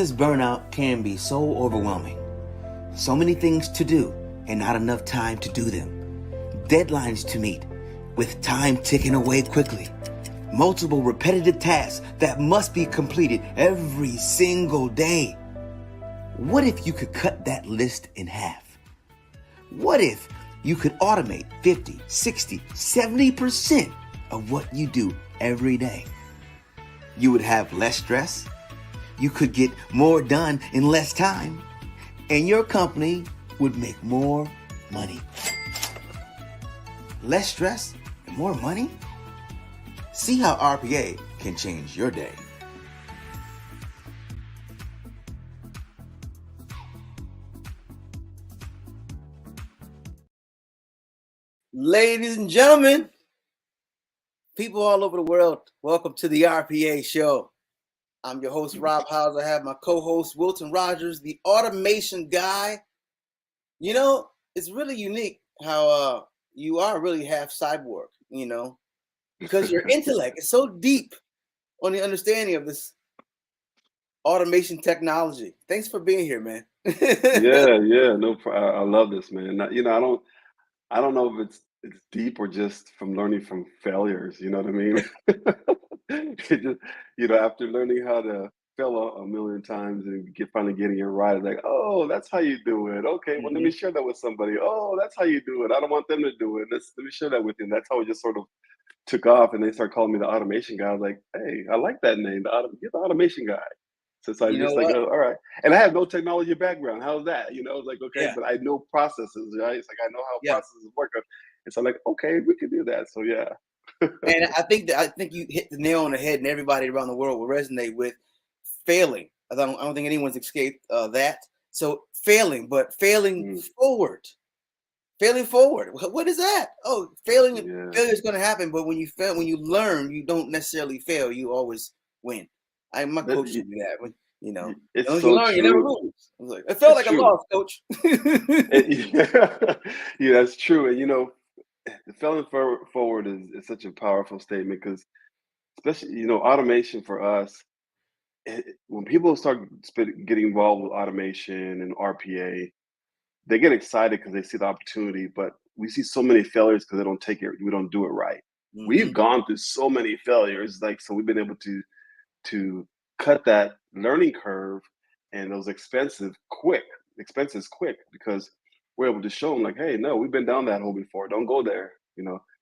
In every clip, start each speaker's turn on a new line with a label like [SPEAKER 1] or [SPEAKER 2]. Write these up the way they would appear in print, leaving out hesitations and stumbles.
[SPEAKER 1] Business burnout can be so overwhelming. So many things to do and not enough time to do them. Deadlines to meet with time ticking away quickly. Multiple repetitive tasks that must be completed every single day. What if you could cut that list in half? What if you could automate 50, 60, 70% of what you do every day? You would have less stress. You could get more done in less time. And your company would make more money. Less stress and more money? See how RPA can change your day. Ladies and gentlemen, people all over the world, welcome to the RPA Show. I'm your host, Rob Howes. I have my co-host, Wilton Rogers, the automation guy. You know, it's really unique how you are really half cyborg, you know, because your intellect is so deep on the understanding of this automation technology. Thanks for being here, man.
[SPEAKER 2] Yeah. No, I love this, man. I don't know if it's deep or just from learning from failures. You know what I mean? It just, after learning how to fail a million times and finally getting it right, it's like, oh, that's how you do it. Okay, well, let me share that with somebody. Oh, that's how you do it. I don't want them to do it. Let me share that with you. And that's how it just sort of took off, and they started calling me the automation guy. I was like, hey, I like that name. You're the automation guy. So I
[SPEAKER 1] You know
[SPEAKER 2] just like,
[SPEAKER 1] what?
[SPEAKER 2] oh, all right. And I have no technology background. How's that? It's like, okay,
[SPEAKER 1] Yeah,
[SPEAKER 2] but I know processes, right? It's like I know how
[SPEAKER 1] yeah.
[SPEAKER 2] processes work. And so I'm like, okay, we can do that. So yeah.
[SPEAKER 1] And I think you hit the nail on the head, and everybody around the world will resonate with failing. I don't think anyone's escaped that. So failing, but failing forward. Failing forward. What is that? Oh, failure is going to happen, but when you fail, when you learn, you don't necessarily fail. You always win. My coach told me that. When, as
[SPEAKER 2] It's
[SPEAKER 1] long as you
[SPEAKER 2] so
[SPEAKER 1] learn, you never
[SPEAKER 2] true.
[SPEAKER 1] lose. I was like, it felt
[SPEAKER 2] It's
[SPEAKER 1] like I
[SPEAKER 2] true.
[SPEAKER 1] lost, coach.
[SPEAKER 2] Yeah, that's true. And failing forward is such a powerful statement because especially, automation for us, when people start getting involved with automation and RPA, they get excited because they see the opportunity, but we see so many failures because we don't do it right. We've gone through so many failures, so we've been able to cut that learning curve and those expenses quick because we're able to show them like, hey, no, we've been down that hole before. Don't go there.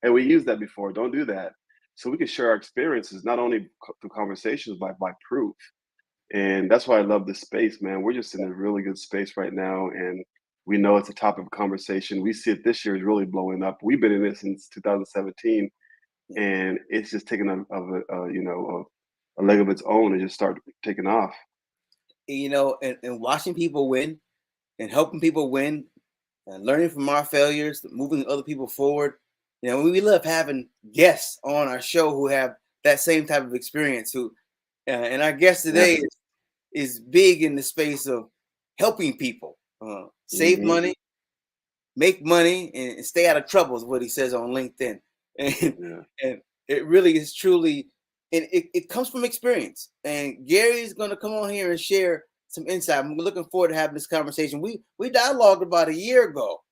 [SPEAKER 2] Hey, we used that before. Don't do that. So we can share our experiences not only through conversations, but by proof. And that's why I love this space, man. We're just in a really good space right now, and we know it's a topic of conversation. We see it this year is really blowing up. We've been in it since 2017, and it's just taken a leg of its own and just start taking off.
[SPEAKER 1] And watching people win and helping people win and learning from our failures, moving other people forward. We love having guests on our show who have that same type of experience. And our guest today is big in the space of helping people save money, make money, and stay out of trouble is what he says on LinkedIn. And it really is truly, and it comes from experience. And Gary's going to come on here and share some insight. I'm looking forward to having this conversation. We dialogued about a year ago.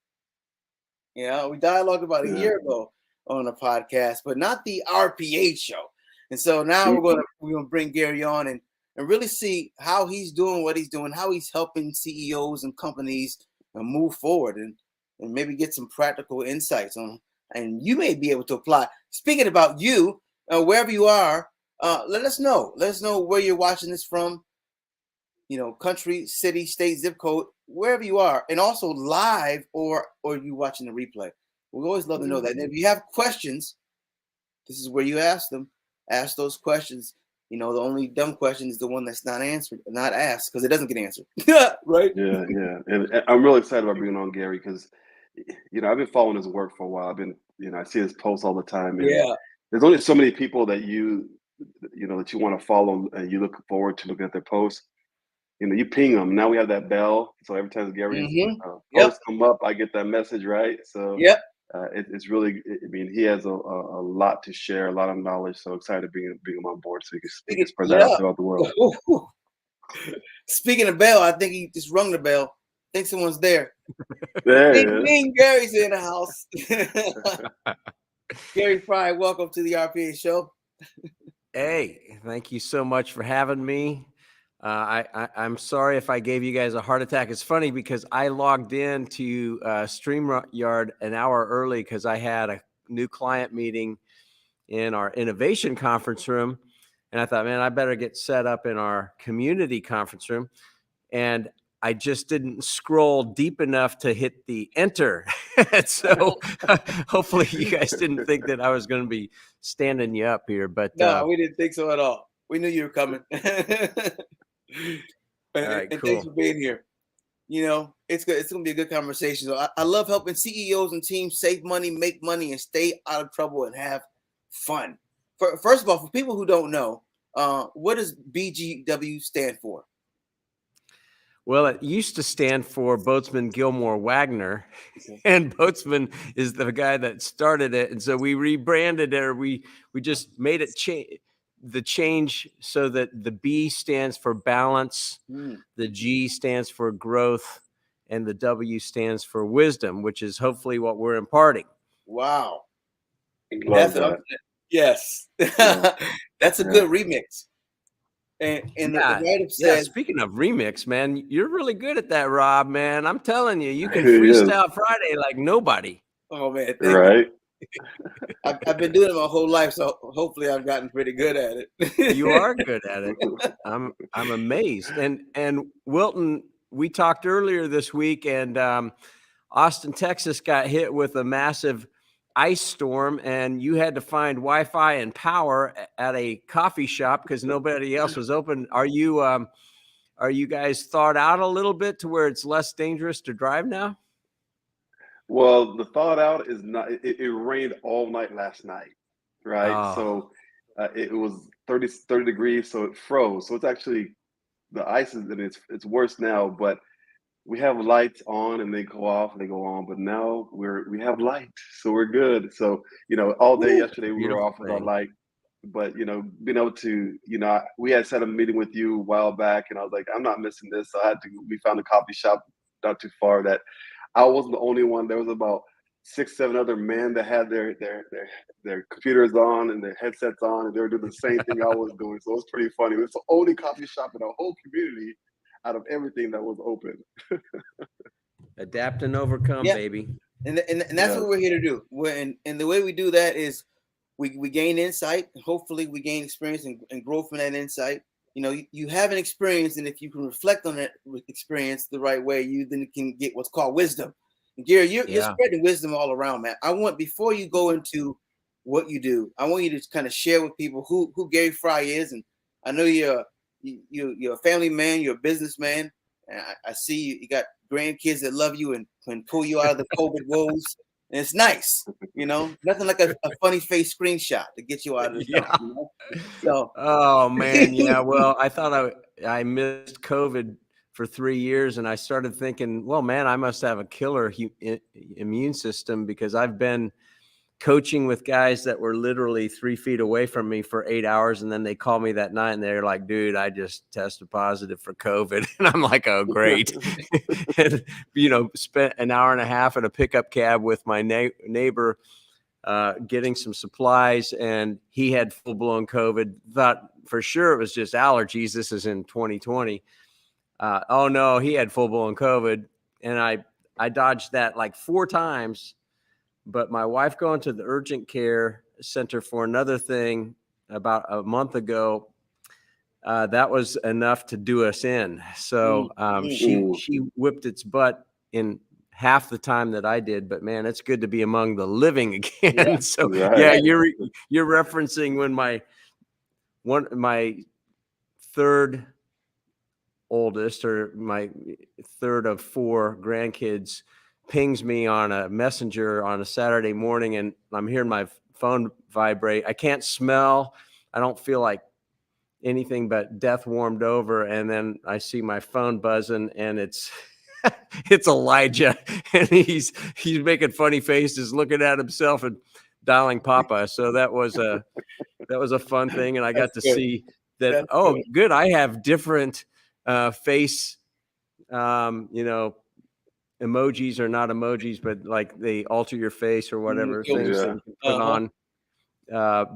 [SPEAKER 1] We dialogued about a year ago on a podcast, but not the RPA show. And so now we're gonna bring Gary on and really see how he's doing what he's doing, how he's helping CEOs and companies move forward and maybe get some practical insights on. And you may be able to apply. Speaking about you, wherever you are, let us know. Let us know where you're watching this from. Country, city, state, zip code, wherever you are, and also live or you watching the replay. We always love to know that. And if you have questions, this is where you ask them. Ask those questions. The only dumb question is the one that's not answered, not asked, because it doesn't get answered. Right?
[SPEAKER 2] Yeah. And I'm really excited about bringing on Gary because, I've been following his work for a while. I see his posts all the time. And there's only so many people that that you want to follow and you look forward to looking at their posts. You ping them. Now we have that bell, so every time Gary's posts come up, I get that message, right? So it's really. I mean, he has a lot to share, a lot of knowledge. So excited to bring him on board, so he can spread that out throughout the world.
[SPEAKER 1] Speaking of bell, I think he just rung the bell. I think someone's there.
[SPEAKER 2] There it
[SPEAKER 1] Ding,
[SPEAKER 2] is.
[SPEAKER 1] ding, Gary's in the house. Gary Frey, welcome to the RPA Show.
[SPEAKER 3] Hey, thank you so much for having me. I'm sorry if I gave you guys a heart attack. It's funny because I logged in to StreamYard an hour early because I had a new client meeting in our innovation conference room. And I thought, man, I better get set up in our community conference room. And I just didn't scroll deep enough to hit the enter. So hopefully you guys didn't think that I was going to be standing you up here. But
[SPEAKER 1] no, we didn't think so at all. We knew you were coming.
[SPEAKER 3] Right,
[SPEAKER 1] and
[SPEAKER 3] cool.
[SPEAKER 1] thanks for being here. You know, it's good. It's going to be a good conversation. So I love helping CEOs and teams save money, make money, and stay out of trouble and have fun. First of all, for people who don't know, what does BGW stand for?
[SPEAKER 3] Well, it used to stand for Boatsman Gilmore Wagner, and Boatsman is the guy that started it. And so we rebranded it, or we just made it the change so that the B stands for balance, the G stands for growth, and the W stands for wisdom, which is hopefully what we're imparting.
[SPEAKER 1] Wow.
[SPEAKER 2] Love that.
[SPEAKER 1] Yes.
[SPEAKER 2] Yeah.
[SPEAKER 1] That's a good remix. And
[SPEAKER 3] yeah,
[SPEAKER 1] the writer said,
[SPEAKER 3] speaking of remix, man, you're really good at that, Rob, man. I'm telling you, you can freestyle Friday like nobody.
[SPEAKER 1] Oh, man.
[SPEAKER 2] Right.
[SPEAKER 1] I've been doing it my whole life, so hopefully I've gotten pretty good at it.
[SPEAKER 3] You are good at it. I'm amazed. And Wilton, we talked earlier this week, and Austin, Texas got hit with a massive ice storm, and you had to find Wi-Fi and power at a coffee shop because nobody else was open. Are you guys thawed out a little bit to where it's less dangerous to drive now?
[SPEAKER 2] Well, the thawed out is not. It rained all night last night, right?
[SPEAKER 3] Oh.
[SPEAKER 2] So it was 30 degrees, so it froze. So it's actually the ice is, and it's worse now. But we have lights on, and they go off, and they go on. But now we have light, so we're good. So all day yesterday we were off without light. But being able to, we had set a meeting with you a while back, and I was like, I'm not missing this. So we found a coffee shop not too far that. I wasn't the only one. There was about 6-7 other men that had their computers on and their headsets on, and they were doing the same thing I was doing. So it was pretty funny. It's the only coffee shop in the whole community out of everything that was open.
[SPEAKER 3] Adapt and overcome, baby.
[SPEAKER 1] And that's what we're here to do. And the way we do that is we gain insight. And hopefully we gain experience and grow from that insight. You have an experience, and if you can reflect on that experience the right way, you then can get what's called wisdom. And Gary, you're spreading wisdom all around, man. Before you go into what you do, I want you to kind of share with people who Gary Frey is. And I know you're a family man, you're a businessman. And I see you got grandkids that love you and pull you out of the COVID woes. And it's nice, nothing like a funny face screenshot to get you out of the So,
[SPEAKER 3] oh man, yeah. Well, I thought I missed COVID for 3 years, and I started thinking, well, man, I must have a killer immune system because I've been coaching with guys that were literally 3 feet away from me for 8 hours. And then they call me that night and they're like, dude, I just tested positive for COVID. And I'm like, oh, great. And, spent an hour and a half in a pickup cab with my neighbor, getting some supplies, and he had full blown COVID. Thought for sure it was just allergies. This is in 2020. Oh no, he had full blown COVID. And I dodged that like 4 times. But my wife going to the urgent care center for another thing about a month ago, that was enough to do us in. So she whipped its butt in half the time that I did. But man, it's good to be among the living again. Yeah. So you're referencing when my third oldest, or my third of 4 grandkids, pings me on a messenger on a Saturday morning, and I'm hearing my phone vibrate. I can't smell. I don't feel like anything but death warmed over. And then I see my phone buzzing, and it's Elijah, and he's making funny faces, looking at himself and dialing Papa. So that was a fun thing. And I got to see that. Good. I have different face, emojis are not emojis, but like they alter your face or whatever things that you can put on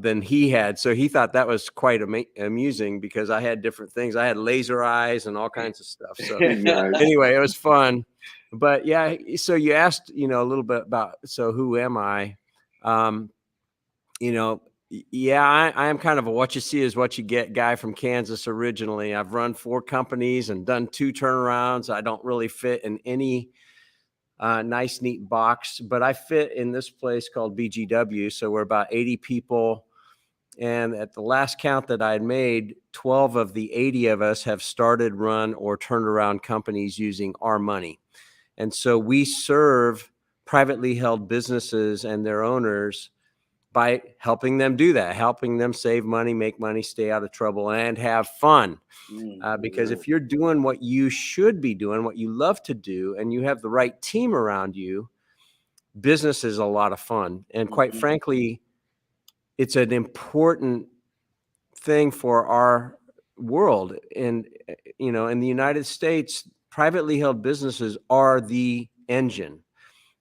[SPEAKER 3] than he had. So he thought that was quite amusing because I had different things. I had laser eyes and all kinds of stuff. So anyway, it was fun. But yeah, so you asked, a little bit about, so who am I? I am kind of a what you see is what you get guy from Kansas originally. I've run 4 companies and done 2 turnarounds. I don't really fit in any nice, neat box, but I fit in this place called BGW. So we're about 80 people. And at the last count that I had made, 12 of the 80 of us have started, run, or turned around companies using our money. And so we serve privately held businesses and their owners by helping them do that, helping them save money, make money, stay out of trouble, and have fun. Because if you're doing what you should be doing, what you love to do, and you have the right team around you, business is a lot of fun. And quite frankly, it's an important thing for our world. And, in the United States, privately held businesses are the engine.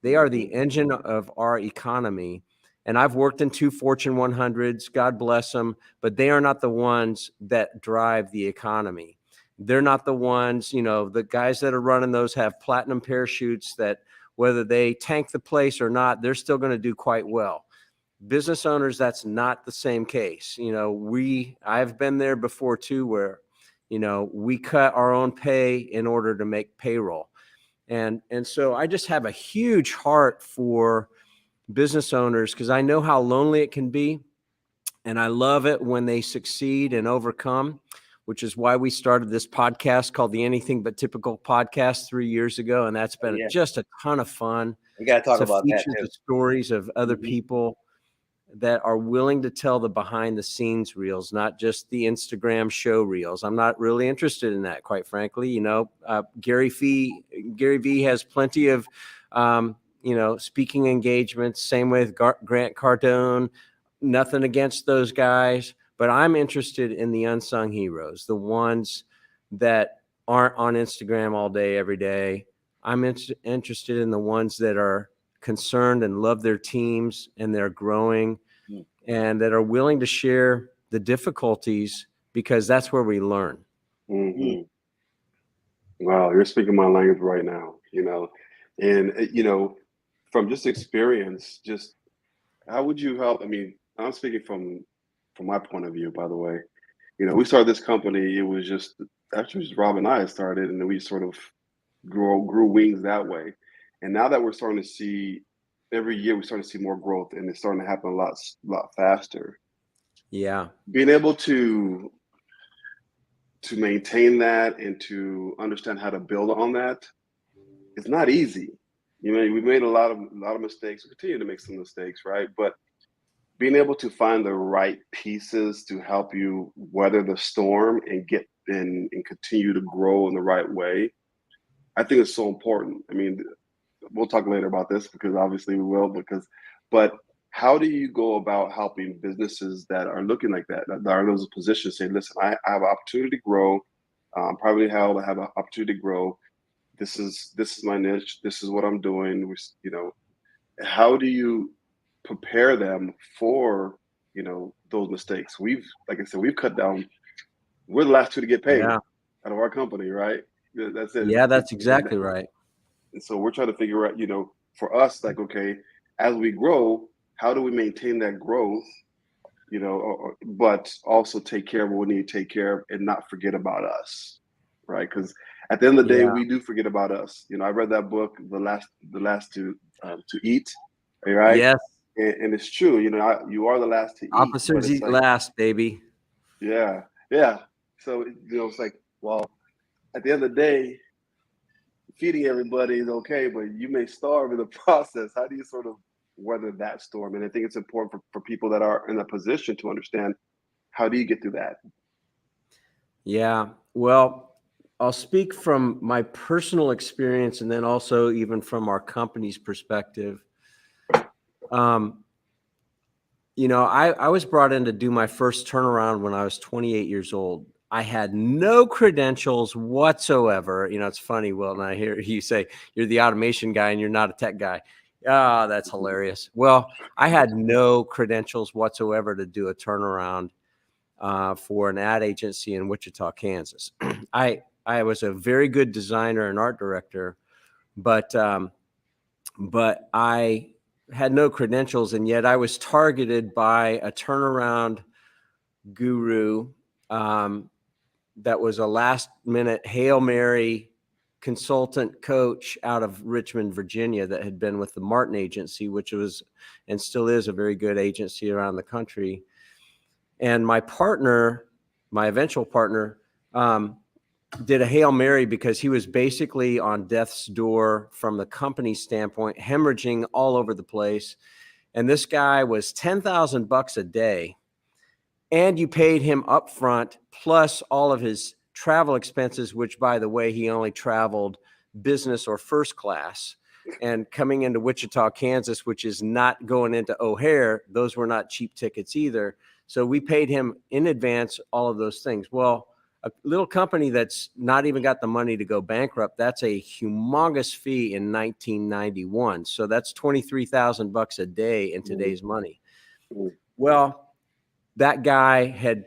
[SPEAKER 3] They are the engine of our economy. And I've worked in 2 Fortune 100s, God bless them, but they are not the ones that drive the economy. They're not the ones, the guys that are running those have platinum parachutes that whether they tank the place or not, they're still going to do quite well. Business owners, that's not the same case. I've been there before too, where, we cut our own pay in order to make payroll. And so I just have a huge heart for business owners because I know how lonely it can be. And I love it when they succeed and overcome, which is why we started this podcast called the Anything But Typical podcast 3 years ago. And that's been just a ton of fun.
[SPEAKER 1] We got to talk about that too.
[SPEAKER 3] The stories of other people that are willing to tell the behind the scenes reels, not just the Instagram show reels. I'm not really interested in that, quite frankly. Gary V has plenty of, speaking engagements. Same with Grant Cardone. Nothing against those guys, but I'm interested in the unsung heroes, the ones that aren't on Instagram all day, every day. I'm interested in the ones that are concerned and love their teams and they're growing and that are willing to share the difficulties because that's where we learn.
[SPEAKER 2] Wow, you're speaking my language right now, and from just experience, just how would you help? I mean, I'm speaking from my point of view, by the way. We started this company, it was just Rob and I started, and then we sort of grew wings that way. And now that we're starting to see every year, we're starting to see more growth, and it's starting to happen a lot faster.
[SPEAKER 3] Yeah, being
[SPEAKER 2] able to maintain that and to understand how to build on that, it's not easy. We've made a lot of mistakes. We continue to make some mistakes, right? But being able to find the right pieces to help you weather the storm and get and continue to grow in the right way, I think it's so important. I mean, we'll talk later about this because obviously we will, but how do you go about helping businesses that are looking like that are in those positions, say, listen, I have an opportunity to grow, privately held, I have an opportunity to grow. This is my niche. This is what I'm doing. How do you prepare them for, those mistakes? Like I said, we've cut down. We're the last 2 to get paid out of our company, right? That's it.
[SPEAKER 3] Yeah, that's exactly right.
[SPEAKER 2] And so we're trying to figure out, for us, like, okay, as we grow, how do we maintain that growth, but also take care of what we need to take care of and not forget about us, right? Because at the end of the day, we do forget about us. I read that book, The Last to Eat, right?
[SPEAKER 3] Yes.
[SPEAKER 2] And it's true. You are the last to eat.
[SPEAKER 3] Officers eat last, baby.
[SPEAKER 2] Yeah. So, it's like, well, at the end of the day, feeding everybody is okay, but you may starve in the process. How do you sort of weather that storm? And I think it's important for people that are in a position to understand, how do you get through that?
[SPEAKER 3] Yeah, well, I'll speak from my personal experience and then also even from our company's perspective. I was brought in to do my first turnaround when I was 28 years old. I had no credentials whatsoever. You know, it's funny, Wilton, I hear you say you're the automation guy and you're not a tech guy. Oh, that's hilarious. Well, I had no credentials whatsoever to do a turnaround for an ad agency in Wichita, Kansas. I was a very good designer and art director, but I had no credentials, and yet I was targeted by a turnaround guru that was a last-minute Hail Mary consultant coach out of Richmond, Virginia, that had been with the Martin Agency, which was and still is a very good agency around the country. And my partner, my eventual partner, did a Hail Mary because he was basically on death's door from the company standpoint, hemorrhaging all over the place. And this guy was $10,000 a day, and you paid him up front plus all of his travel expenses, which, by the way, he only traveled business or first class. And coming into Wichita, Kansas, which is not going into O'Hare, those were not cheap tickets either. So we paid him in advance all of those things. Well, a little company that's not even got the money to go bankrupt, that's a humongous fee in 1991. So that's $23,000 a day in today's money. Well, that guy had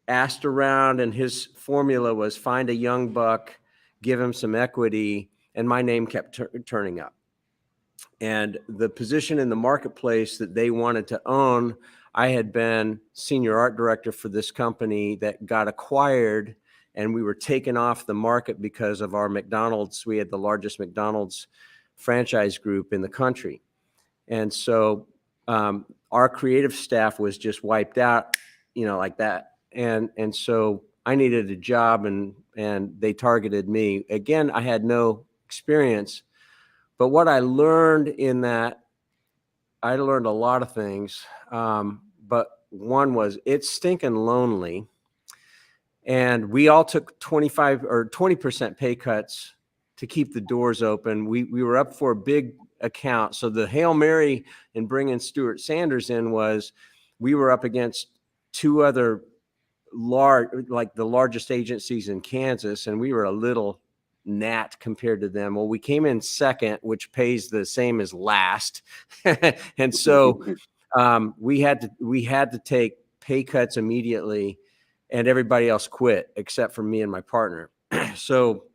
[SPEAKER 3] asked around, and his formula was find a young buck, give him some equity, and my name kept turning up. And the position in the marketplace that they wanted to own, I had been senior art director for this company that got acquired, and we were taken off the market because of our McDonald's. We had the largest McDonald's franchise group in the country. And so our creative staff was just wiped out, you know, like that. And so I needed a job, and they targeted me. Again, I had no experience, but what I learned in that, I learned a lot of things. But one was it's stinking lonely. And we all took 25 or 20% pay cuts to keep the doors open. We were up for a big account. So the Hail Mary in bringing Stuart Sanders in was we were up against two other like the largest agencies in Kansas, and we were a little gnat compared to them. Well, we came in second, which pays the same as last. And so we had to take pay cuts immediately, and everybody else quit except for me and my partner. So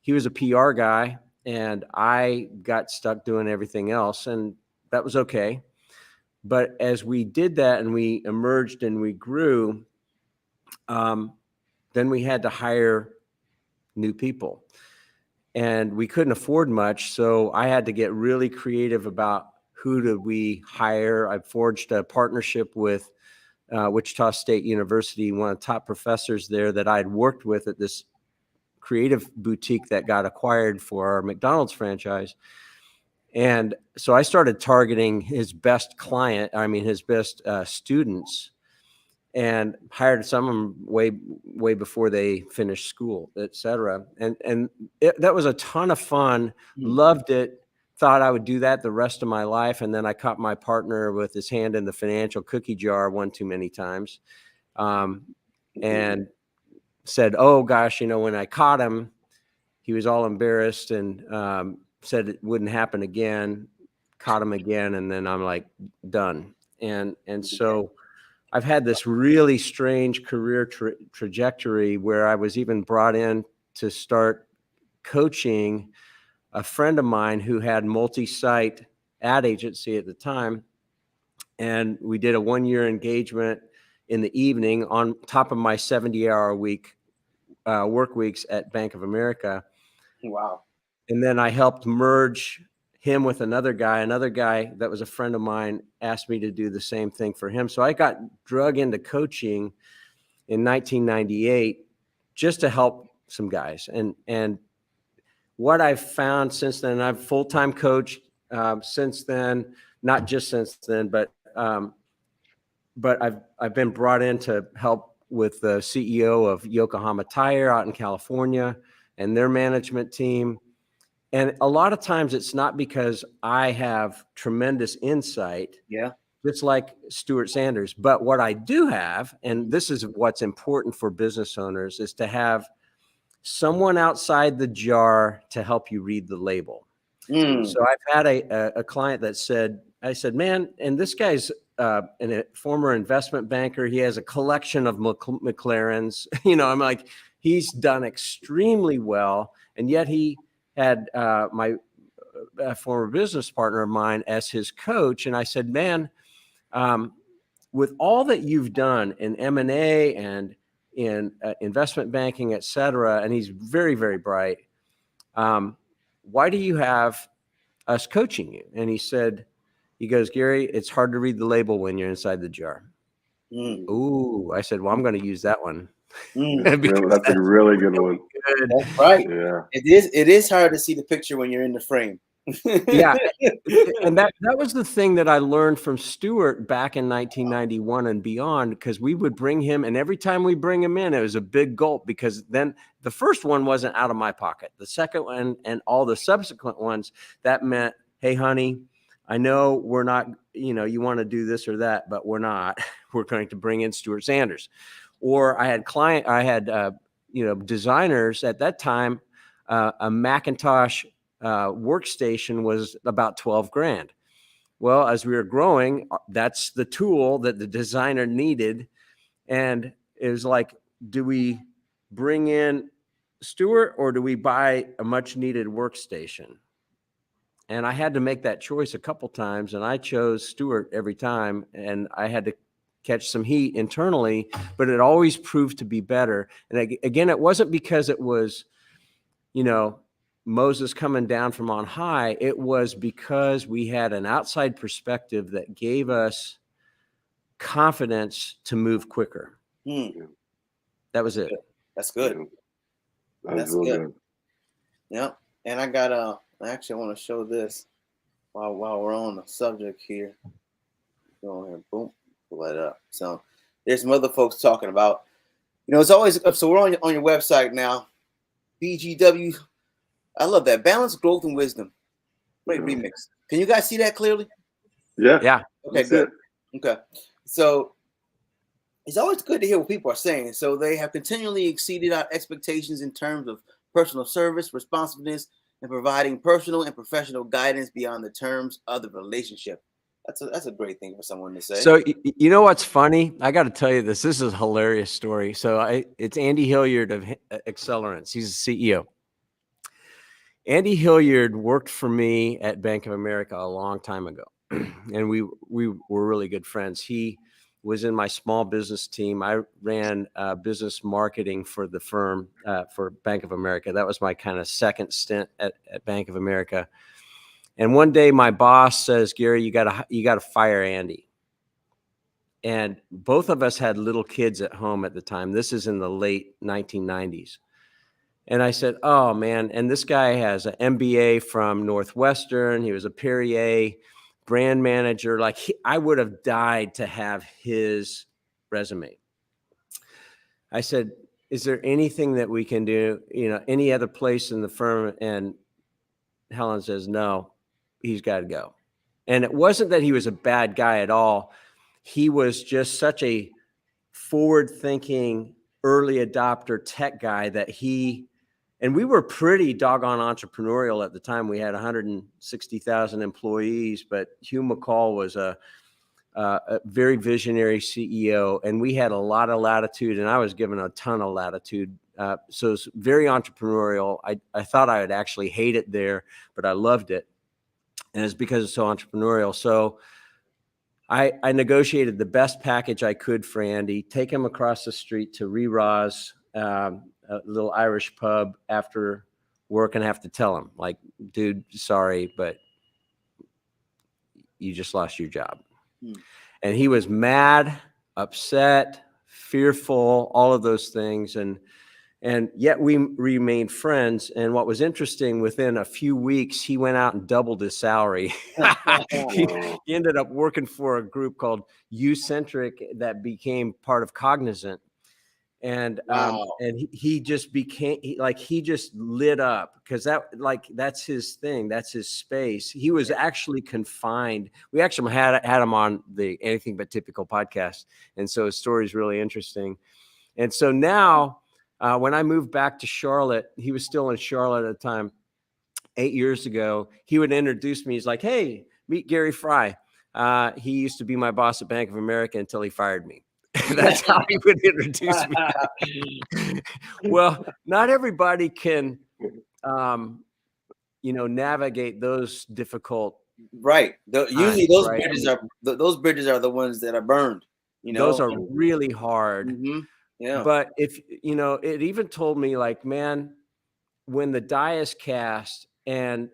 [SPEAKER 3] he was a PR guy, and I got stuck doing everything else, and that was okay. But as we did that and we emerged and we grew, then we had to hire new people, and we couldn't afford much. So I had to get really creative about who do we hire. I forged a partnership with Wichita State University, one of the top professors there that I'd worked with at this creative boutique that got acquired for our McDonald's franchise. And so I started targeting his best his best students, and hired some of them way before they finished school, et cetera. And that was a ton of fun. Loved it. Thought I would do that the rest of my life. And then I caught my partner with his hand in the financial cookie jar one too many times, and said, oh gosh, when I caught him, he was all embarrassed and said it wouldn't happen again. Caught him again, and then I'm like, done. And so I've had this really strange career trajectory where I was even brought in to start coaching a friend of mine who had multi-site ad agency at the time. And we did a 1-year engagement in the evening on top of my 70-hour week work weeks at Bank of America.
[SPEAKER 1] Wow.
[SPEAKER 3] And then I helped merge him with another guy that was a friend of mine asked me to do the same thing for him. So I got drug into coaching in 1998 just to help some guys. And what I've found since then, I've full-time coached since then, not just since then, but I've been brought in to help with the CEO of Yokohama Tire out in California and their management team. And a lot of times it's not because I have tremendous insight.
[SPEAKER 1] Yeah.
[SPEAKER 3] just like Stuart Sanders. But what I do have, and this is what's important for business owners, is to have someone outside the jar to help you read the label. So I've had a client that said, I said, man, and this guy's a former investment banker. He has a collection of McLarens. I'm like, he's done extremely well. And yet he had my former business partner of mine as his coach. And I said, man, with all that you've done in M&A and in investment banking, et cetera, and he's very, very bright, why do you have us coaching you? And he goes, Gary, it's hard to read the label when you're inside the jar. Ooh, I said, well, I'm going to use that one.
[SPEAKER 2] That's a really good one.
[SPEAKER 3] Good.
[SPEAKER 1] That's right.
[SPEAKER 2] Yeah.
[SPEAKER 1] It is hard to see the picture when you're in the frame.
[SPEAKER 3] Yeah. And that was the thing that I learned from Stuart back in 1991 and beyond, because we would bring him, and every time we bring him in, it was a big gulp, because then the first one wasn't out of my pocket. The second one and all the subsequent ones, that meant, hey, honey, I know we're not, you want to do this or that, but we're not. We're going to bring in Stuart Sanders. Or I had designers at that time, a Macintosh workstation was about 12 grand. Well, as we were growing, that's the tool that the designer needed. And it was like, do we bring in Stuart or do we buy a much needed workstation? And I had to make that choice a couple times, and I chose Stuart every time, and I had to catch some heat internally, but it always proved to be better. And again, it wasn't because it was, Moses coming down from on high. It was because we had an outside perspective that gave us confidence to move quicker. That was it.
[SPEAKER 1] That's good.
[SPEAKER 2] That's good.
[SPEAKER 1] Yeah. And I actually want to show this while we're on the subject here. Go ahead, boom, pull that up. So there's some other folks talking about, it's always, so we're on your website now. BGW. I love that. Balance, growth, and wisdom. Great remix. Can you guys see that clearly?
[SPEAKER 2] Yeah.
[SPEAKER 3] Yeah.
[SPEAKER 1] Okay, good. Okay. So it's always good to hear what people are saying. So they have continually exceeded our expectations in terms of personal service, responsiveness, and providing personal and professional guidance beyond the terms of the relationship. That's a great thing for someone to say.
[SPEAKER 3] So you know what's funny? I got to tell you this. This is a hilarious story. So it's Andy Hilliard of Accelerants. He's the CEO. Andy Hilliard worked for me at Bank of America a long time ago, and we were really good friends. He was in my small business team. I ran business marketing for the firm for Bank of America. That was my kind of second stint at Bank of America. And one day my boss says, Gary, you gotta fire Andy. And both of us had little kids at home at the time. This is in the late 1990s. And I said, oh man, and this guy has an MBA from Northwestern. He was a Perrier brand manager. I would have died to have his resume. I said, is there anything that we can do, any other place in the firm? And Helen says, no, he's got to go. And it wasn't that he was a bad guy at all. He was just such a forward-thinking, early adopter tech guy that and we were pretty doggone entrepreneurial at the time. We had 160,000 employees, but Hugh McCall was a very visionary CEO, and we had a lot of latitude, and I was given a ton of latitude. So it's very entrepreneurial. I thought I would actually hate it there, but I loved it. And it's because it's so entrepreneurial. So I negotiated the best package I could for Andy, take him across the street to Re-Ra's, a little Irish pub after work, and have to tell him, like, dude, sorry, but you just lost your job. And he was mad, upset, fearful, all of those things. And yet we remained friends. And what was interesting, within a few weeks, he went out and doubled his salary. He ended up working for a group called U-Centric that became part of Cognizant. And
[SPEAKER 1] Wow.
[SPEAKER 3] he just became he just lit up, because that's his thing, that's his space. He was actually confined. We actually had him on the Anything But Typical podcast, and so his story is really interesting. And so now, when I moved back to Charlotte, he was still in Charlotte at the time. 8 years ago, he would introduce me. He's like, "Hey, meet Gary Frey. He used to be my boss at Bank of America until he fired me." That's how he would introduce me. Well, not everybody can, navigate those difficult.
[SPEAKER 1] Right. Usually those
[SPEAKER 3] right?
[SPEAKER 1] bridges are those bridges are the ones that are burned.
[SPEAKER 3] Those are really hard.
[SPEAKER 1] Mhm. Yeah.
[SPEAKER 3] But if it even told me, like, man, when the die is cast, and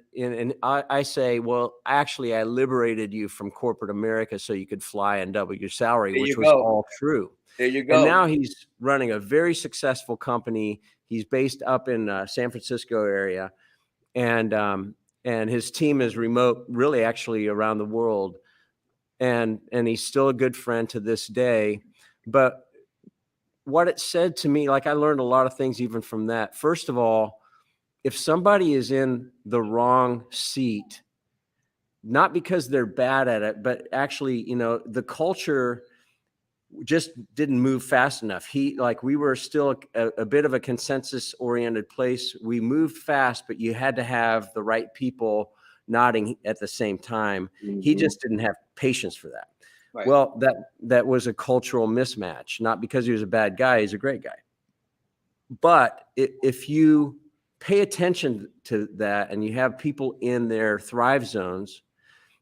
[SPEAKER 3] I say, well, actually, I liberated you from corporate America so you could fly and double your salary,
[SPEAKER 1] There
[SPEAKER 3] which
[SPEAKER 1] you
[SPEAKER 3] was
[SPEAKER 1] go.
[SPEAKER 3] all true.
[SPEAKER 1] There you go.
[SPEAKER 3] And now he's running a very successful company. He's based up in San Francisco area, and his team is remote, really, actually, around the world. And he's still a good friend to this day. But what it said to me, like, I learned a lot of things even from that. First of all, if somebody is in the wrong seat, not because they're bad at it, but actually, the culture just didn't move fast enough. We were still a bit of a consensus oriented place. We moved fast, but you had to have the right people nodding at the same time. He just didn't have patience for that.
[SPEAKER 1] Right.
[SPEAKER 3] Well, that was a cultural mismatch, not because he was a bad guy. He's a great guy. But if you pay attention to that, and you have people in their thrive zones,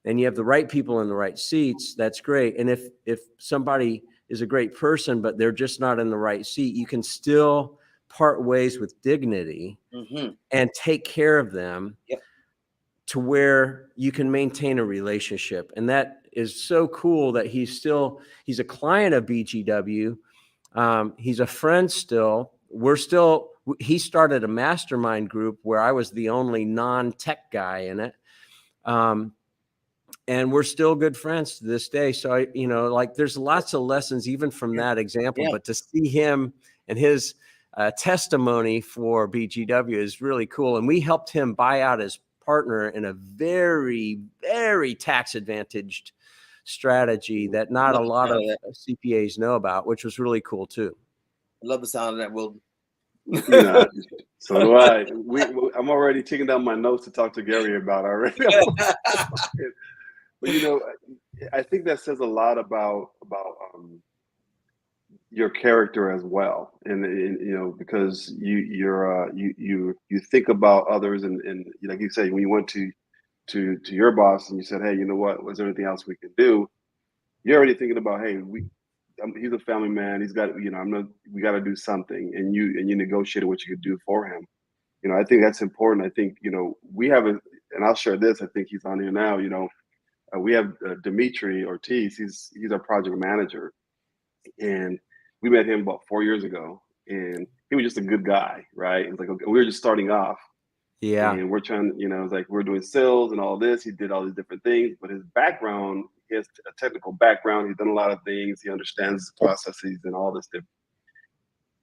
[SPEAKER 3] and you have the right people in the right seats, that's great. And if somebody is a great person, but they're just not in the right seat, you can still part ways with dignity and take care of them to where you can maintain a relationship. And that is so cool that he's a client of BGW. He's a friend still. He started a mastermind group where I was the only non-tech guy in it. And we're still good friends to this day. So there's lots of lessons even from that example, but to see him and his testimony for BGW is really cool. And we helped him buy out his partner in a very, very tax advantaged strategy that not a lot of CPAs know about, which was really cool too.
[SPEAKER 1] I love the sound of that, Wilton.
[SPEAKER 2] So do I. I'm already taking down my notes to talk to Gary about already. But I think that says a lot about your character as well, and because you think about others, and like you said, when you went to your boss and you said, hey, you know what? Was there anything else we can do? You're already thinking about, hey, he's a family man. He's got, we got to do something, and you negotiated what you could do for him. I think that's important. I think we have and I'll share this. I think he's on here now. We have Dimitri Ortiz. He's our project manager, and we met him about 4 years ago, and he was just a good guy, right? It was like, okay, we were just starting off.
[SPEAKER 3] Yeah.
[SPEAKER 2] And we're trying, it's like we're doing sales and all this. He did all these different things, but his background, he has a technical background. He's done a lot of things. He understands processes and all this different.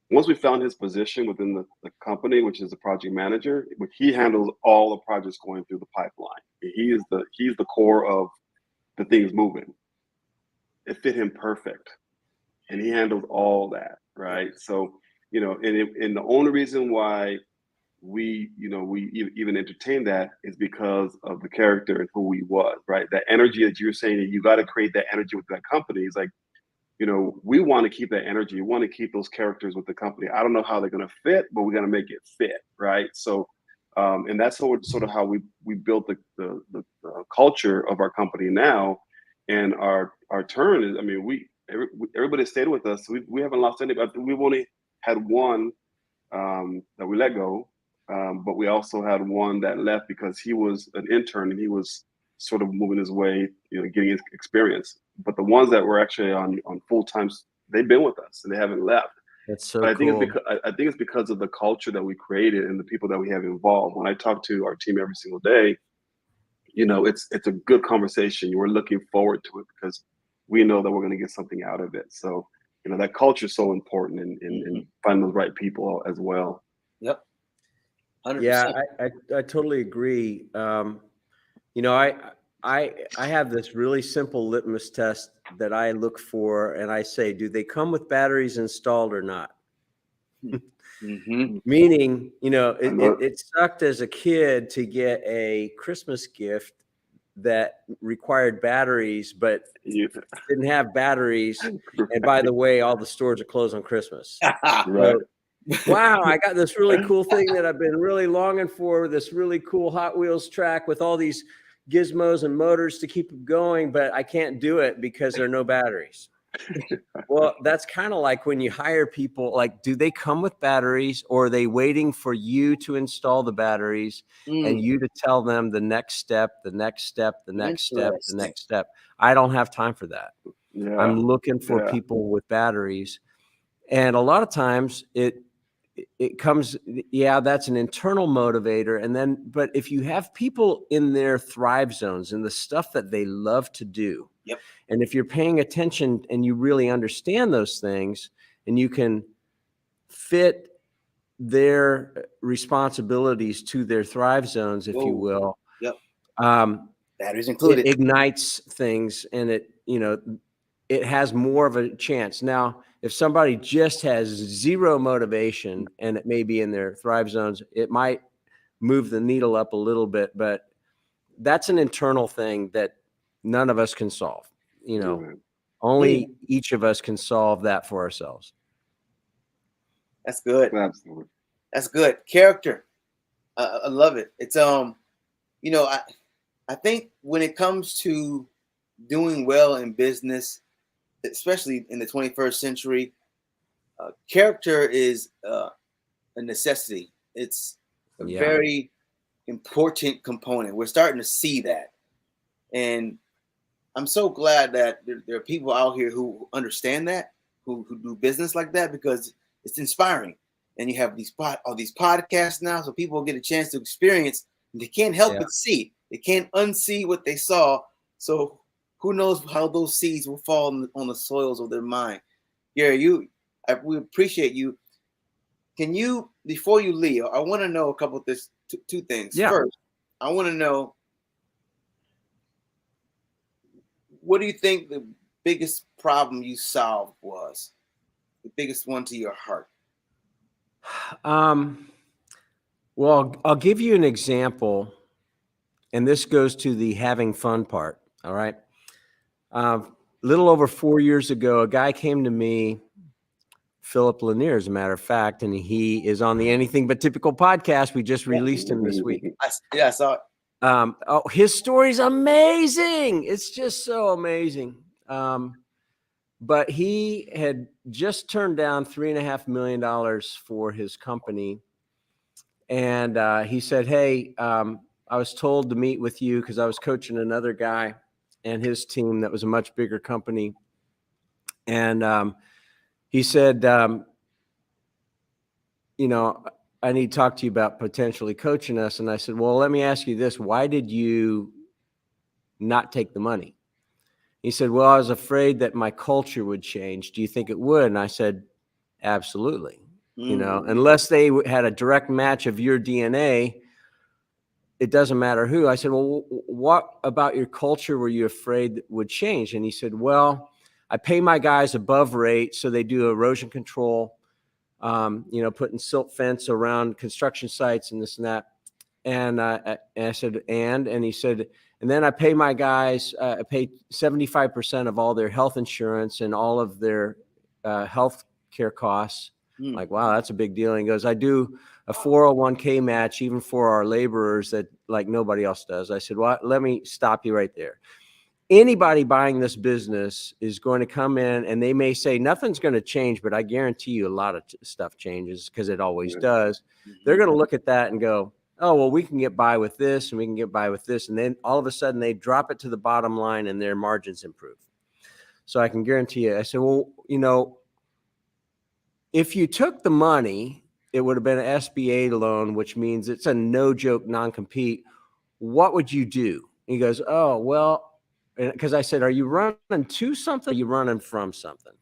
[SPEAKER 2] Once we found his position within the company, which is the project manager, he handles all the projects going through the pipeline. He's the core of the things moving. It fit him perfect, and he handles all that, right? So, and the only reason why we even entertain that is because of the character and who he was, right? That energy that you're saying, that you got to create that energy with that company. It's like, we want to keep that energy. We want to keep those characters with the company. I don't know how they're going to fit, but we're going to make it fit, right? So, and that's sort of how we built the culture of our company now. And our turn is, everybody stayed with us. We haven't lost anybody. We've only had one that we let go, but we also had one that left because he was an intern and he was sort of moving his way, getting his experience. But the ones that were actually on full time, they've been with us and they haven't left.
[SPEAKER 3] That's so
[SPEAKER 2] but I think
[SPEAKER 3] cool.
[SPEAKER 2] I think it's because of the culture that we created and the people that we have involved. When I talk to our team every single day, it's a good conversation. We're looking forward to it because we know that we're going to get something out of it. So, that culture is so important in finding those right people as well.
[SPEAKER 1] Yep. 100%.
[SPEAKER 3] Yeah, I totally agree. I have this really simple litmus test that I look for, and I say, do they come with batteries installed or not? Meaning, it sucked as a kid to get a Christmas gift that required batteries, but didn't have batteries. And by the way, all the stores are closed on Christmas.
[SPEAKER 2] Right.
[SPEAKER 3] So, wow, I got this really cool thing that I've been really longing for, this really cool Hot Wheels track with all these gizmos and motors to keep it going, but I can't do it because there are no batteries. Well, that's kind of like when you hire people, like, do they come with batteries, or are they waiting for you to install the batteries and you to tell them the next step, the next step, the next step, the next step? I don't have time for that.
[SPEAKER 2] Yeah.
[SPEAKER 3] I'm looking for people with batteries. And a lot of times it comes, that's an internal motivator. And then, but if you have people in their thrive zones and the stuff that they love to do, and if you're paying attention and you really understand those things, and you can fit their responsibilities to their thrive zones, if you will,
[SPEAKER 1] batteries included,
[SPEAKER 3] it ignites things, and it has more of a chance. Now, if somebody just has zero motivation and it may be in their thrive zones, it might move the needle up a little bit, but that's an internal thing that none of us can solve. Only each of us can solve that for ourselves.
[SPEAKER 1] That's good.
[SPEAKER 2] Absolutely.
[SPEAKER 1] That's good. Character. I love it. It's, I think when it comes to doing well in business, especially in the 21st century, character is a necessity. It's a very important component. We're starting to see that. And I'm so glad that there are people out here who understand that, who do business like that, because it's inspiring. And you have all these podcasts now, so people get a chance to experience, and they can't help but see. They can't unsee what they saw. So who knows how those seeds will fall on the soils of their mind. Gary, we appreciate you. Can you, before you leave, I want to know a couple of two things.
[SPEAKER 3] Yeah.
[SPEAKER 1] First, I want to know, what do you think the biggest problem you solved was? The biggest one to your heart?
[SPEAKER 3] Well, I'll give you an example, and this goes to the having fun part. All right. A little over 4 years ago, a guy came to me, Philip Lanier, as a matter of fact, and he is on the Anything But Typical podcast. We just released him this week.
[SPEAKER 1] I saw it.
[SPEAKER 3] His story's amazing. It's just so amazing. But he had just turned down $3.5 million for his company. And he said, hey, I was told to meet with you because I was coaching another guy and his team that was a much bigger company. And he said, I need to talk to you about potentially coaching us. And I said, well, let me ask you this. Why did you not take the money? He said, well, I was afraid that my culture would change. Do you think it would? And I said, absolutely. Unless they had a direct match of your DNA, it doesn't matter who. I said, well, what about your culture were you afraid would change? And he said, well, I pay my guys above rate, so they do erosion control, putting silt fence around construction sites and this and that. And I said, and he said, and then I pay my guys, I pay 75% of all their health insurance and all of their health care costs. Like, wow, that's a big deal. And he goes, I do a 401k match even for our laborers that like nobody else does. I said, well, let me stop you right there. Anybody buying this business is going to come in and they may say nothing's going to change, but I guarantee you a lot of stuff changes because it always does. They're going to look at that and go, oh, well, we can get by with this and we can get by with this. And then all of a sudden they drop it to the bottom line and their margins improve. So I can guarantee you, I said, well, if you took the money, it would have been an SBA loan, which means it's a no joke non-compete. What would you do? And he goes, oh, well, because I said, are you running to something? Or are you running from something?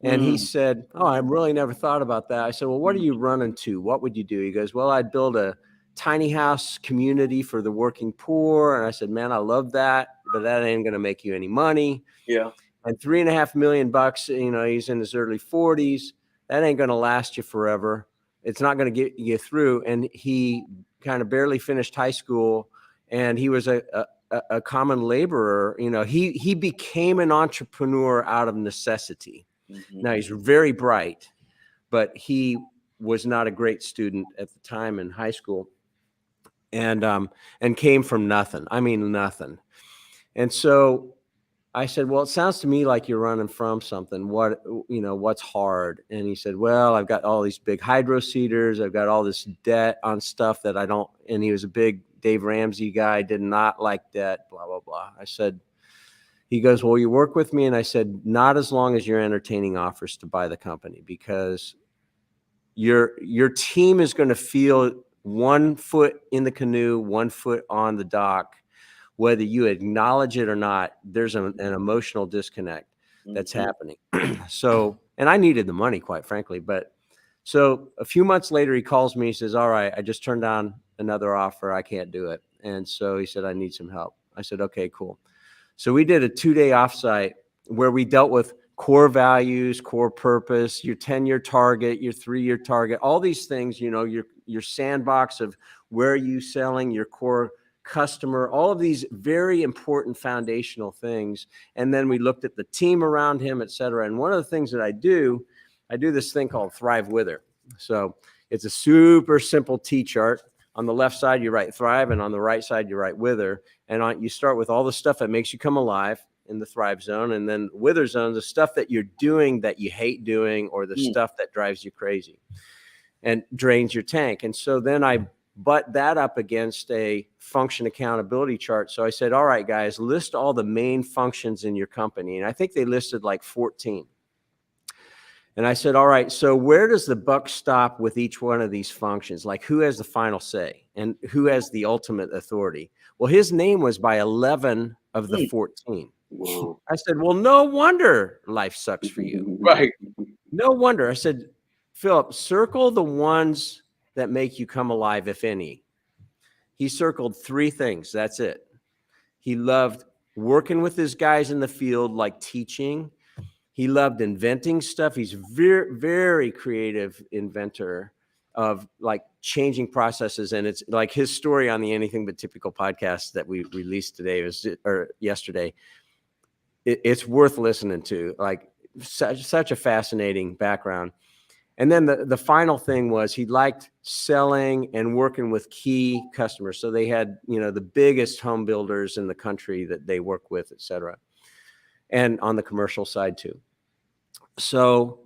[SPEAKER 3] And he said, oh, I really never thought about that. I said, well, what are you running to? What would you do? He goes, well, I'd build a tiny house community for the working poor. And I said, man, I love that, but that ain't going to make you any money.
[SPEAKER 1] Yeah.
[SPEAKER 3] And $3.5 million, you know, he's in his early 40s. That ain't going to last you forever. It's not going to get you through. And he kind of barely finished high school, and he was a common laborer. You know, he became an entrepreneur out of necessity. Now, he's very bright, but he was not a great student at the time in high school, and came from nothing. I mean, nothing. And so I said, well, it sounds to me like you're running from something. What, you know, what's hard? And he said, well, I've got all these big hydro seeders. I've got all this debt on stuff that I don't, and he was a big Dave Ramsey guy, did not like debt, blah, blah, blah. I said, he goes, well, you work with me? And I said, not as long as you're entertaining offers to buy the company, because your team is going to feel 1 foot in the canoe, 1 foot on the dock. Whether you acknowledge it or not, there's an emotional disconnect that's happening. So, and I needed the money, quite frankly. But so a few months later, he calls me. He says, all right, I just turned down another offer. I can't do it. And so he said, I need some help. I said, okay, cool. So we did a 2-day offsite where we dealt with core values, core purpose, your 10-year target, your 3-year target, all these things, you know, your sandbox of where are you selling, your core customer, all of these very important foundational things. And then we looked at the team around him, et cetera. And one of the things that I do this thing called Thrive Wither. So it's a super simple T chart. On the left side, you write Thrive, and on the right side, you write Wither. And you start with all the stuff that makes you come alive in the Thrive zone. And then Wither zone, the stuff that you're doing that you hate doing, or the stuff that drives you crazy and drains your tank. And so then I butt that up against a function accountability chart. So I said, all right, guys, list all the main functions in your company. And I think they listed like 14. And I said, all right, so where does the buck stop with each one of these functions? Like, who has the final say and who has the ultimate authority? Well, his name was by 11 of the 14.
[SPEAKER 2] Whoa.
[SPEAKER 3] I said, well, no wonder life sucks for you.
[SPEAKER 1] Right.
[SPEAKER 3] No wonder. I said, Philip, circle the ones that make you come alive, if any. He circled 3 things. That's it. He loved working with his guys in the field, like teaching. He loved inventing stuff. He's very, very creative inventor of like changing processes. And it's like his story on the Anything But Typical podcast that we released today or yesterday. It's worth listening to. Like such a fascinating background. And then the final thing was he liked selling and working with key customers. So they had, you know, the biggest home builders in the country that they work with, et cetera. And on the commercial side too. So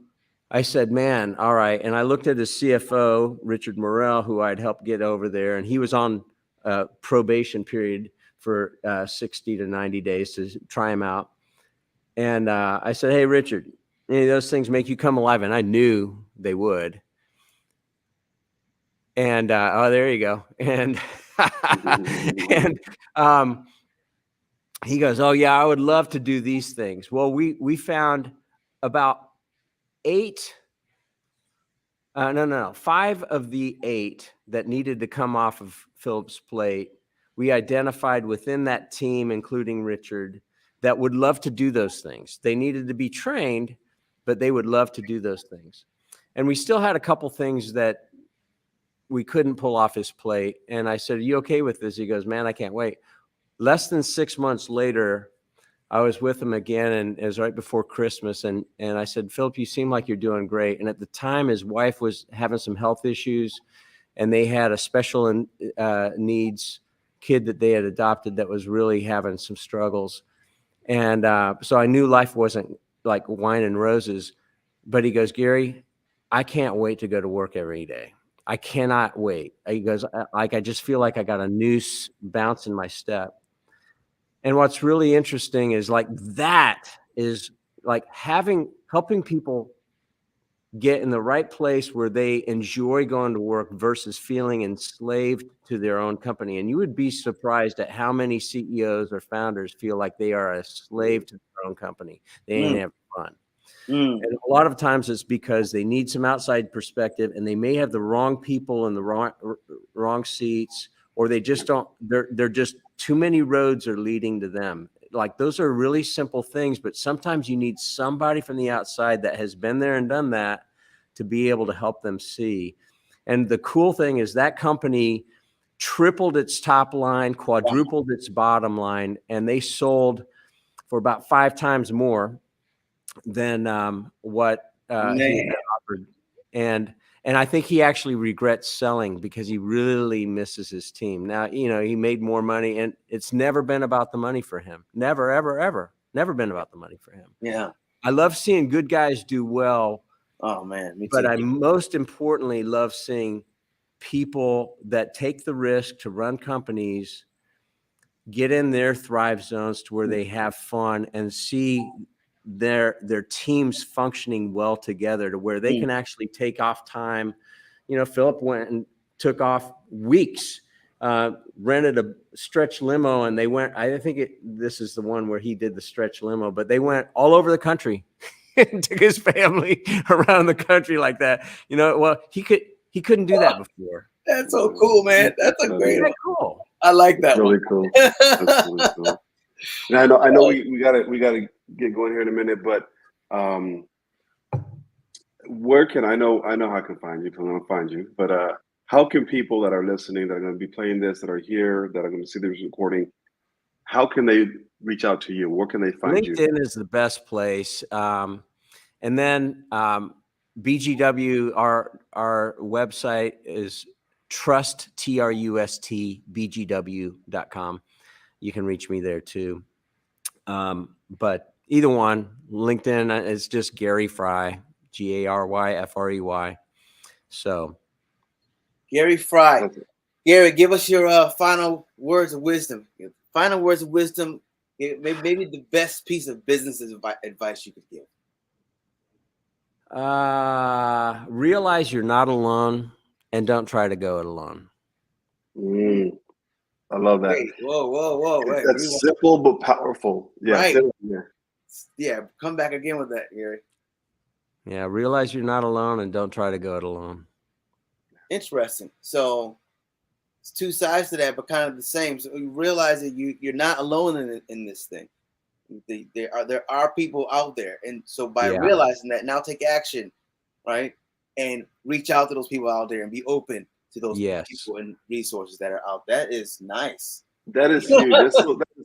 [SPEAKER 3] I said, man, all right. And I looked at his CFO, Richard Morrell, who I'd helped get over there. And he was on a probation period for 60 to 90 days to try him out. And I said, hey, Richard, any of those things make you come alive? And I knew they would. And oh, there you go. And and he goes, oh yeah, I would love to do these things. Well, we found about 5 of the 8 that needed to come off of Philip's plate. We identified within that team, including Richard, that would love to do those things. They needed to be trained, but they would love to do those things. And we still had a couple things that we couldn't pull off his plate. And I said, are you okay with this? He goes, man, I can't wait. Less than 6 months later, I was with him again, and it was right before Christmas. And I said, Philip, you seem like you're doing great. And at the time, his wife was having some health issues, and they had a special needs kid that they had adopted that was really having some struggles. And so I knew life wasn't like wine and roses. But he goes, Gary, I can't wait to go to work every day. I cannot wait. He goes, like, I just feel like I got a noose bounce in my step. And what's really interesting is like that is like helping people get in the right place where they enjoy going to work versus feeling enslaved to their own company. And you would be surprised at how many CEOs or founders feel like they are a slave to their own company. They ain't having fun.
[SPEAKER 1] Mm.
[SPEAKER 3] And a lot of times it's because they need some outside perspective, and they may have the wrong people in the wrong seats, or they just don't, they're just too many roads are leading to them. Like, those are really simple things, but sometimes you need somebody from the outside that has been there and done that to be able to help them see. And the cool thing is that company tripled its top line, quadrupled its bottom line, and they sold for about 5 times more than what he had been offered. And I think he actually regrets selling because he really misses his team. Now, you know, he made more money, and it's never been about the money for him. Never, ever, ever. Never been about the money for him.
[SPEAKER 1] Yeah.
[SPEAKER 3] I love seeing good guys do well.
[SPEAKER 1] Oh man, me too.
[SPEAKER 3] But I most importantly love seeing people that take the risk to run companies get in their thrive zones to where they have fun and see their teams functioning well together to where they can actually take off time. You know, Philip went and took off weeks, rented a stretch limo, and they went, I think this is the one where he did the stretch limo, but they went all over the country and took his family around the country like that. You know, well, he couldn't do that before.
[SPEAKER 1] That's so cool, man. That's a great one.
[SPEAKER 3] Cool.
[SPEAKER 1] I like that.
[SPEAKER 2] Really cool. That's really cool. And I know we gotta get going here in a minute, but where can I know how I can find you? I'm gonna find you, but how can people that are listening, that are going to be playing this, that are here, that are going to see this recording, how can they reach out to you? Where can they find you?
[SPEAKER 3] LinkedIn is the best place, and then BGW. Our website is BGW.com. You can reach me there too. But either one, LinkedIn is just Gary Frey, GaryFrey. So,
[SPEAKER 1] Gary Frey. Gary, give us your final words of wisdom. Final words of wisdom. Maybe the best piece of business advice you could give.
[SPEAKER 3] Realize you're not alone, and don't try to go it alone.
[SPEAKER 2] I love that.
[SPEAKER 1] Wait, whoa. Wait,
[SPEAKER 2] that's simple but powerful. Yeah.
[SPEAKER 1] Right. Yeah. Come back again with that, Gary.
[SPEAKER 3] Yeah. Realize you're not alone, and don't try to go it alone. Interesting.
[SPEAKER 1] So it's two sides to that, but kind of the same. So you realize that you're not alone in this thing. There are people out there, and so by realizing that, now take action, right, and reach out to those people out there and be open to those people and resources that are out. That is nice.
[SPEAKER 2] That is huge. That is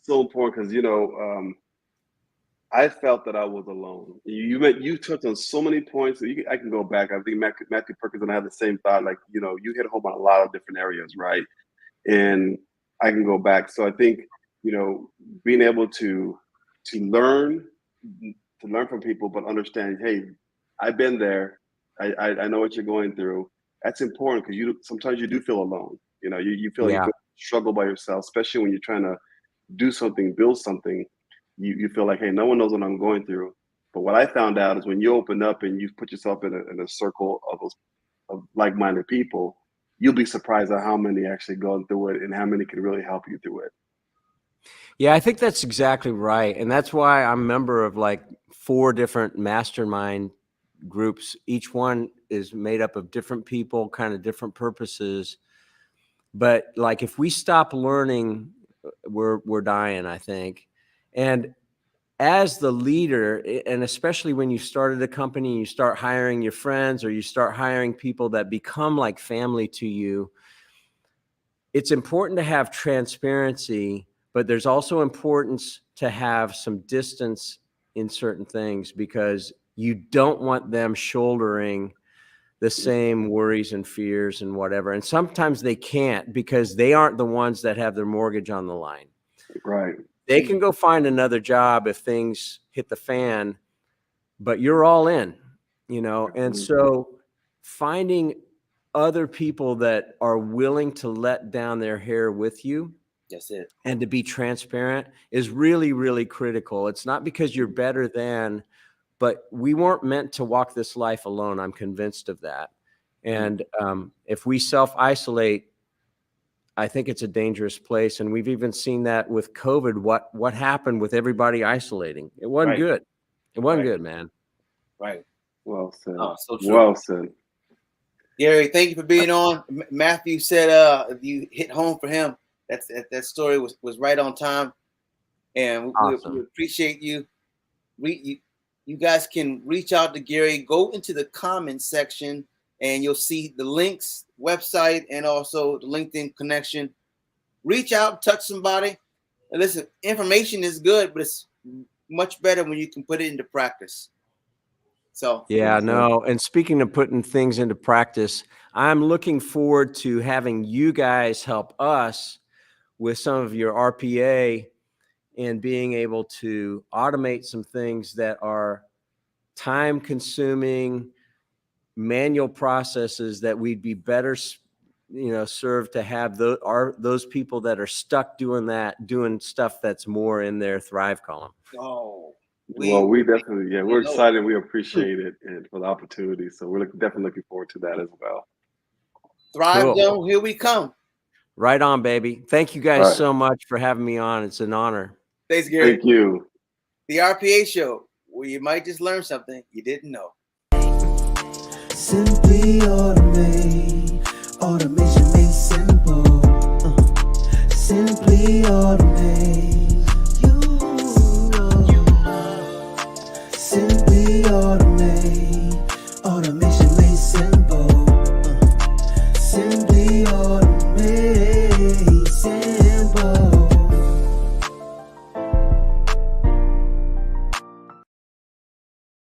[SPEAKER 2] so important because I felt that I was alone. You touched on so many points. I can go back. I think Matthew Perkins and I had the same thought. Like, you hit home on a lot of different areas, right? And I can go back. So I think being able to learn from people, but understand, hey, I've been there. I know what you're going through. That's important because sometimes you do feel alone. You feel like you struggle by yourself, especially when you're trying to do something, build something. You feel like, hey, no one knows what I'm going through. But what I found out is when you open up and you put yourself in a circle of like-minded people, you'll be surprised at how many actually go through it and how many can really help you through it.
[SPEAKER 3] Yeah, I think that's exactly right. And that's why I'm a member of like 4 different mastermind groups. Each one is made up of different people, kind of different purposes. But like, if we stop learning, we're dying, I think. And as the leader, and especially when you started a company and you start hiring your friends or you start hiring people that become like family to you, it's important to have transparency, but there's also importance to have some distance in certain things because you don't want them shouldering the same worries and fears and whatever. And sometimes they can't because they aren't the ones that have their mortgage on the line.
[SPEAKER 2] Right.
[SPEAKER 3] They can go find another job if things hit the fan, but you're all in, and so finding other people that are willing to let down their hair with you.
[SPEAKER 1] That's it. And
[SPEAKER 3] to be transparent is really, really critical. It's not because you're better than, but we weren't meant to walk this life alone. I'm convinced of that. And if we self-isolate, I think it's a dangerous place. And we've even seen that with COVID, what happened with everybody isolating. It wasn't good. It wasn't good, man.
[SPEAKER 1] Right.
[SPEAKER 2] Well said.
[SPEAKER 1] Oh, so true.
[SPEAKER 2] Well said.
[SPEAKER 1] Gary, thank you for being on. Matthew said you hit home for him. That story was right on time, and
[SPEAKER 3] Awesome.
[SPEAKER 1] we appreciate you. You guys can reach out to Gary. Go into the comments section, and you'll see the links, website, and also the LinkedIn connection. Reach out, touch somebody. And listen, information is good, but it's much better when you can put it into practice. So
[SPEAKER 3] yeah, no. And speaking of putting things into practice, I'm looking forward to having you guys help us with some of your RPA and being able to automate some things that are time consuming manual processes that we'd be better, served to have those people that are stuck doing stuff that's more in their Thrive column.
[SPEAKER 1] oh,
[SPEAKER 2] We definitely, we're excited. We appreciate it and for the opportunity. So we're definitely looking forward to that as well.
[SPEAKER 1] Thrive
[SPEAKER 3] Cool.
[SPEAKER 1] Zone, here we come.
[SPEAKER 3] Right on, baby. Thank you guys so much for having me on. It's an honor.
[SPEAKER 1] Thanks, Gary.
[SPEAKER 2] Thank you.
[SPEAKER 1] The RPA Show, where you might just learn something you didn't know.
[SPEAKER 4] Simply automate.